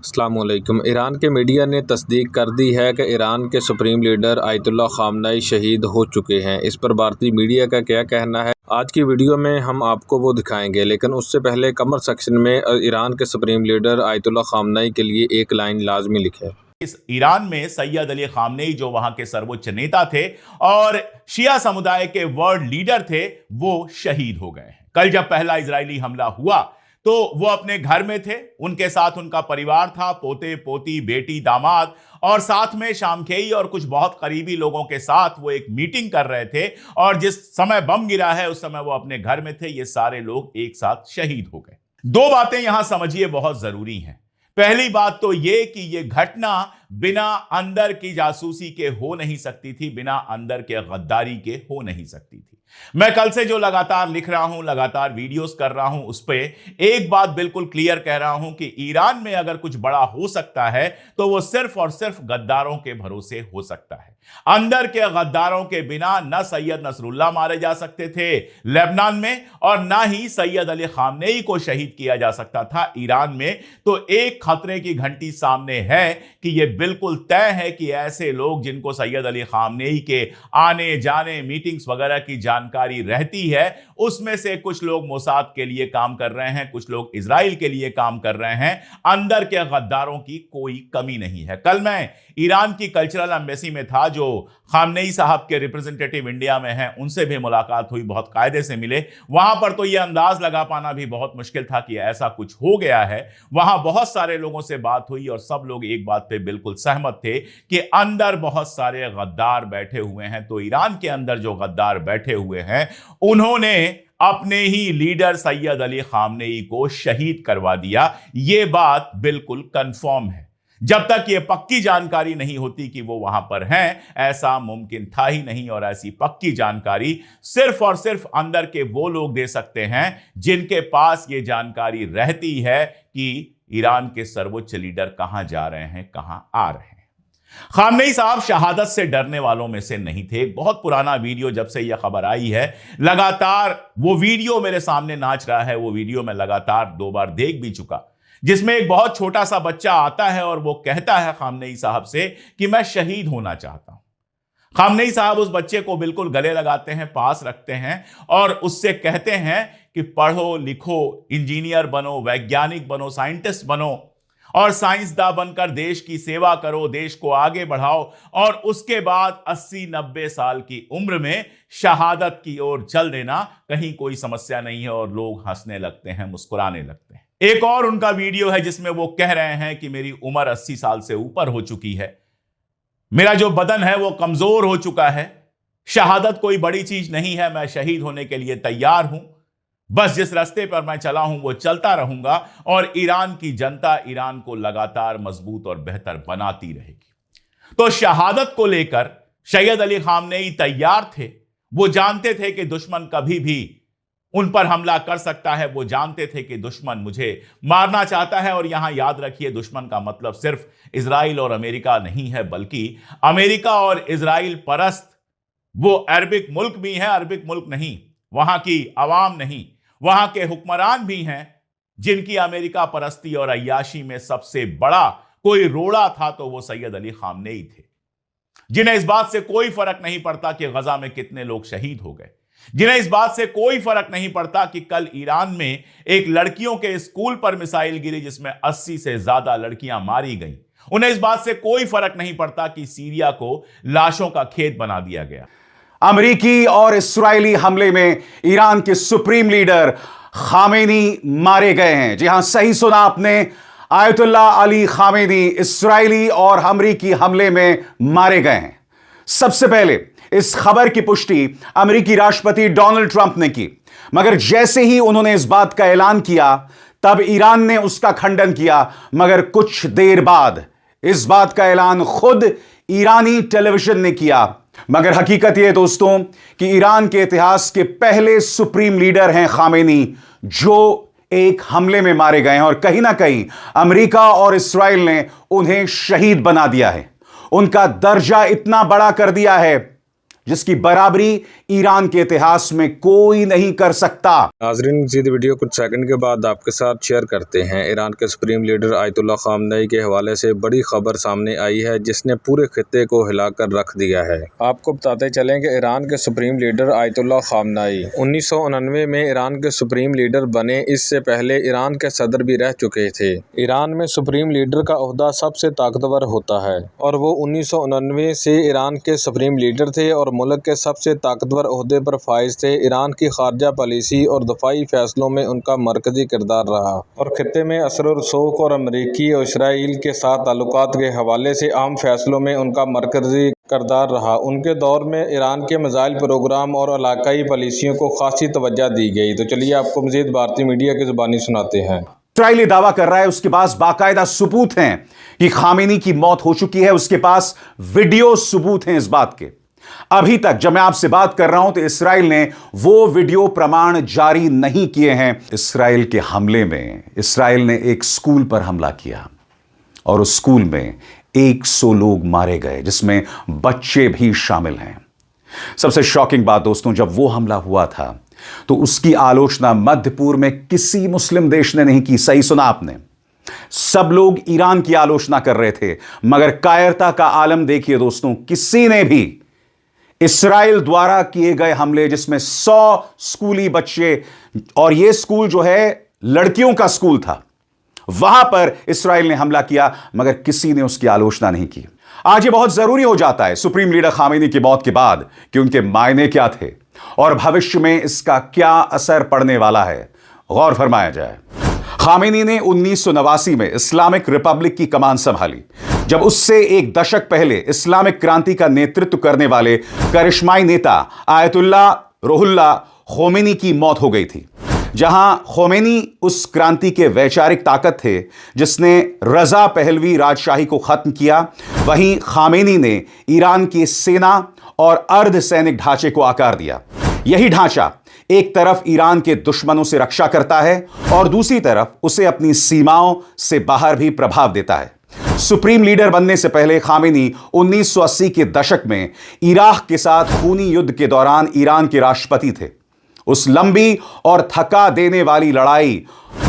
अस्सलामुअलैकुम। ईरान के मीडिया ने तस्दीक कर दी है कि ईरान के सुप्रीम लीडर आयतुल्लाह ख़ामनेई शहीद हो चुके हैं। इस पर भारतीय मीडिया का क्या कहना है, आज की वीडियो में हम आपको वो दिखाएंगे। लेकिन उससे पहले कमेंट सेक्शन में ईरान के सुप्रीम लीडर आयतुल्लाह ख़ामनेई के लिए एक लाइन लाजमी लिखें। इस ईरान में सैयद अली खामनेई जो वहां के सर्वोच्च नेता थे और शिया समुदाय के वर्ल्ड लीडर थे, वो शहीद हो गए हैं। कल जब पहला इजरायली हमला हुआ तो वो अपने घर में थे, उनके साथ उनका परिवार था, पोते पोती, बेटी, दामाद, और साथ में शामखेई और कुछ बहुत करीबी लोगों के साथ वो एक मीटिंग कर रहे थे। और जिस समय बम गिरा है उस समय वो अपने घर में थे। ये सारे लोग एक साथ शहीद हो गए। दो बातें यहां समझिए बहुत जरूरी हैं। पहली बात तो यह कि यह घटना बिना अंदर की जासूसी के हो नहीं सकती थी, बिना अंदर के गद्दारी के हो नहीं सकती थी। मैं कल से जो लगातार लिख रहा हूं, लगातार वीडियोस कर रहा हूं, उस पे एक बात बिल्कुल क्लियर कह रहा हूं कि ईरान में अगर कुछ बड़ा हो सकता है तो वो सिर्फ और सिर्फ गद्दारों के भरोसे हो सकता है। अंदर के गद्दारों के बिना न सैयद नसरुल्लाह मारे जा सकते थे लेबनान में, और ना ही सैयद अली खामनेई को शहीद किया जा सकता था ईरान में। तो एक खतरे की घंटी सामने है कि यह बिल्कुल तय है कि ऐसे लोग जिनको सैयद अली खामनेई के आने जाने, मीटिंग्स वगैरह की जानकारी रहती है, उसमें से कुछ लोग मोसाद के लिए काम कर रहे हैं, कुछ लोग इजराइल के लिए काम कर रहे हैं। अंदर के गद्दारों की कोई कमी नहीं है। कल मैं ईरान की कल्चरल एम्बेसी में था, जो खामनेई साहब के रिप्रेजेंटेटिव इंडिया में हैं, उनसे भी मुलाकात हुई, बहुत कायदे से मिले। वहां पर तो यह अंदाज लगा पाना भी बहुत मुश्किल था कि ऐसा कुछ हो गया है। वहां बहुत सारे लोगों से बात हुई और सब लोग एक बात पे बिल्कुल सहमत थे कि अंदर बहुत सारे गद्दार बैठे हुए हैं। तो ईरान के अंदर जो गद्दार बैठे हुए हैं, उन्होंने अपने ही लीडर सैयद अली खामनेई को शहीद करवा दिया। यह बात बिल्कुल कंफर्म है। जब तक यह पक्की जानकारी नहीं होती कि वो वहां पर हैं, ऐसा मुमकिन था ही नहीं। और ऐसी पक्की जानकारी सिर्फ और सिर्फ अंदर के वो लोग दे सकते हैं जिनके पास यह जानकारी रहती है कि ईरान के सर्वोच्च लीडर कहां जा रहे हैं, कहां आ रहे हैं। खामनेई साहब शहादत से डरने वालों में से नहीं थे। एक बहुत पुराना वीडियो, जब से यह खबर आई है, लगातार वो वीडियो मेरे सामने नाच रहा है। वो वीडियो मैं लगातार 2 बार देख भी चुका, जिसमें एक बहुत छोटा सा बच्चा आता है और वो कहता है खामनेई साहब से कि मैं शहीद होना चाहता हूं। खामनेई साहब उस बच्चे को बिल्कुल गले लगाते हैं, पास रखते हैं और उससे कहते हैं कि पढ़ो लिखो, इंजीनियर बनो, वैज्ञानिक बनो, साइंटिस्ट बनो और साइंसदां बनकर देश की सेवा करो, देश को आगे बढ़ाओ, और उसके बाद 80-90 साल की उम्र में शहादत की ओर चल देना, कहीं कोई समस्या नहीं है। और लोग हंसने लगते हैं, मुस्कुराने लगते हैं। एक और उनका वीडियो है जिसमें वो कह रहे हैं कि मेरी उम्र 80 साल से ऊपर हो चुकी है, मेरा जो बदन है वो कमजोर हो चुका है, शहादत कोई बड़ी चीज नहीं है, मैं शहीद होने के लिए तैयार हूं, बस जिस रास्ते पर मैं चला हूं वो चलता रहूंगा और ईरान की जनता ईरान को लगातार मजबूत और बेहतर बनाती रहेगी। तो शहादत को लेकर सैयद अली खामनेई तैयार थे। वो जानते थे कि दुश्मन कभी भी उन पर हमला कर सकता है। वो जानते थे कि दुश्मन मुझे मारना चाहता है। और यहां याद रखिए, दुश्मन का मतलब सिर्फ इजराइल और अमेरिका नहीं है, बल्कि अमेरिका और इजराइल परस्त वो अरबिक मुल्क भी हैं, अरबिक मुल्क नहीं, वहां की अवाम नहीं, वहां के हुक्मरान भी हैं जिनकी अमेरिका परस्ती और अय्याशी में सबसे बड़ा कोई रोड़ा था तो वो सैयद अली खामनेई थे, जिन्हें इस बात से कोई फर्क नहीं पड़ता कि गजा में कितने लोग शहीद हो गए, जिन्हें इस बात से कोई फर्क नहीं पड़ता कि कल ईरान में एक लड़कियों के स्कूल पर मिसाइल गिरी जिसमें 80 से ज्यादा लड़कियां मारी गईं। उन्हें इस बात से कोई फर्क नहीं पड़ता कि सीरिया को लाशों का खेत बना दिया गया। अमेरिकी और इस्राएली हमले में ईरान के सुप्रीम लीडर खामेनी मारे गए हैं। जी हां, सही सुना आपने, आयतुल्लाह अली खामेनी इस्राएली और अमेरिकी हमले में मारे गए हैं। सबसे पहले इस खबर की पुष्टि अमेरिकी राष्ट्रपति डोनाल्ड ट्रंप ने की, मगर जैसे ही उन्होंने इस बात का ऐलान किया तब ईरान ने उसका खंडन किया। मगर कुछ देर बाद इस बात का ऐलान खुद ईरानी टेलीविजन ने किया। मगर हकीकत यह दोस्तों कि ईरान के इतिहास के पहले सुप्रीम लीडर हैं खामेनी, जो एक हमले में मारे गए हैं और कहीं ना कहीं अमेरिका और इस्राएल ने उन्हें शहीद बना दिया है, उनका दर्जा इतना बड़ा कर दिया है जिसकी बराबरी ईरान के इतिहास में कोई नहीं कर सकता। नाजरीन, मज़ीद वीडियो कुछ सेकंड के बाद आपके साथ शेयर करते हैं। ईरान के सुप्रीम लीडर आयतुल्लाह खामनेई के हवाले से बड़ी खबर सामने आई है जिसने पूरे खित्ते को हिलाकर रख दिया है। आपको बताते चलें कि ईरान के सुप्रीम लीडर आयतुल्लाह खामनेई 1999 में ईरान के सुप्रीम लीडर बने। इससे पहले ईरान के सदर भी रह चुके थे। ईरान में सुप्रीम लीडर का ओहदा सबसे ताकतवर होता है और वो 1999 से ईरान के सुप्रीम लीडर थे और मुल्क के सबसे ताकतवर ओहदे पर फाइज थे। ईरान की खारजा पॉलिसी और दफाई फैसलों में उनका मरकजी किरदार रहा और खित्ते में असर और रसूख और अमरीकी और इसराइल के साथ ताल्लुकात के हवाले से अहम फैसलों में उनका मरकजी किरदार रहा। उनके दौर में ईरान के मिसाइल प्रोग्राम और इलाकाई पॉलिसियों को खासी तवज्जो दी गई। तो चलिए आपको मज़ीद भारतीय मीडिया की ज़ुबानी सुनाते हैं। इसराइली दावा कर रहा है, उसके पास बाकायदा सबूत हैं कि खामेनी की मौत हो चुकी है। उसके पास वीडियो सबूत हैं इस बात के। अभी तक जब मैं आपसे बात कर रहा हूं तो इसराइल ने वो वीडियो प्रमाण जारी नहीं किए हैं। इसराइल के हमले में इसराइल ने एक स्कूल पर हमला किया और उस स्कूल में 100 लोग मारे गए, जिसमें बच्चे भी शामिल हैं। सबसे शॉकिंग बात दोस्तों, जब वो हमला हुआ था तो उसकी आलोचना मध्य पूर्व में किसी मुस्लिम देश ने नहीं की। सही सुना आपने, सब लोग ईरान की आलोचना कर रहे थे। मगर कायरता का आलम देखिए दोस्तों, किसी ने भी इसराइल द्वारा किए गए हमले जिसमें 100 स्कूली बच्चे, और यह स्कूल जो है लड़कियों का स्कूल था, वहां पर इसराइल ने हमला किया, मगर किसी ने उसकी आलोचना नहीं की। आज यह बहुत जरूरी हो जाता है सुप्रीम लीडर खामेनी की मौत के बाद कि उनके मायने क्या थे और भविष्य में इसका क्या असर पड़ने वाला है, गौर फरमाया जाए। खामेनी ने 1989 में इस्लामिक रिपब्लिक की कमान संभाली, जब उससे एक दशक पहले इस्लामिक क्रांति का नेतृत्व करने वाले करिश्माई नेता आयतुल्लाह रूहुल्लाह खोमेनी की मौत हो गई थी। जहां खोमेनी उस क्रांति के वैचारिक ताकत थे जिसने रजा पहलवी राजशाही को खत्म किया, वहीं खामेनी ने ईरान की सेना और अर्ध सैनिक ढांचे को आकार दिया। यही ढांचा एक तरफ ईरान के दुश्मनों से रक्षा करता है और दूसरी तरफ उसे अपनी सीमाओं से बाहर भी प्रभाव देता है। सुप्रीम लीडर बनने से पहले खामेनी 1980 के दशक में इराक के साथ खूनी युद्ध के दौरान ईरान के राष्ट्रपति थे। उस लंबी और थका देने वाली लड़ाई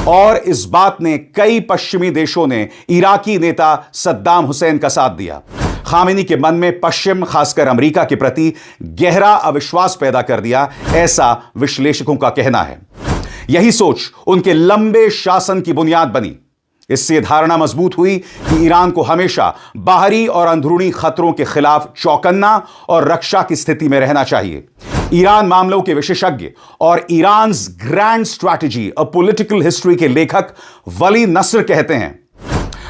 और इस बात ने कई पश्चिमी देशों ने इराकी नेता सद्दाम हुसैन का साथ दिया। खामेनी के मन में पश्चिम, खासकर अमेरिका के प्रति गहरा अविश्वास पैदा कर दिया, ऐसा विश्लेषकों का कहना है। यही सोच उनके लंबे शासन की बुनियाद बनी। इससे धारणा मजबूत हुई कि ईरान को हमेशा बाहरी और अंदरूनी खतरों के खिलाफ चौकन्ना और रक्षा की स्थिति में रहना चाहिए। ईरान मामलों के विशेषज्ञ और Iran's grand strategy a political history के लेखक वली नस्र कहते हैं,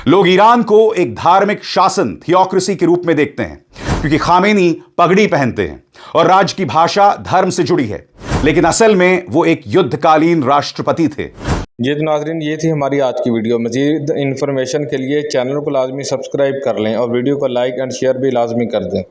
लोग ईरान को एक धार्मिक शासन थियोक्रेसी के रूप में देखते हैं क्योंकि खामेनी पगड़ी पहनते हैं और राज्य की भाषा धर्म से जुड़ी है, लेकिन असल में वो एक युद्धकालीन राष्ट्रपति थे। जी तो नाज़रीन, ये थी हमारी आज की वीडियो। मज़ीद इन्फॉर्मेशन के लिए चैनल को लाजमी सब्सक्राइब कर लें और वीडियो को लाइक एंड शेयर भी लाजमी कर दें।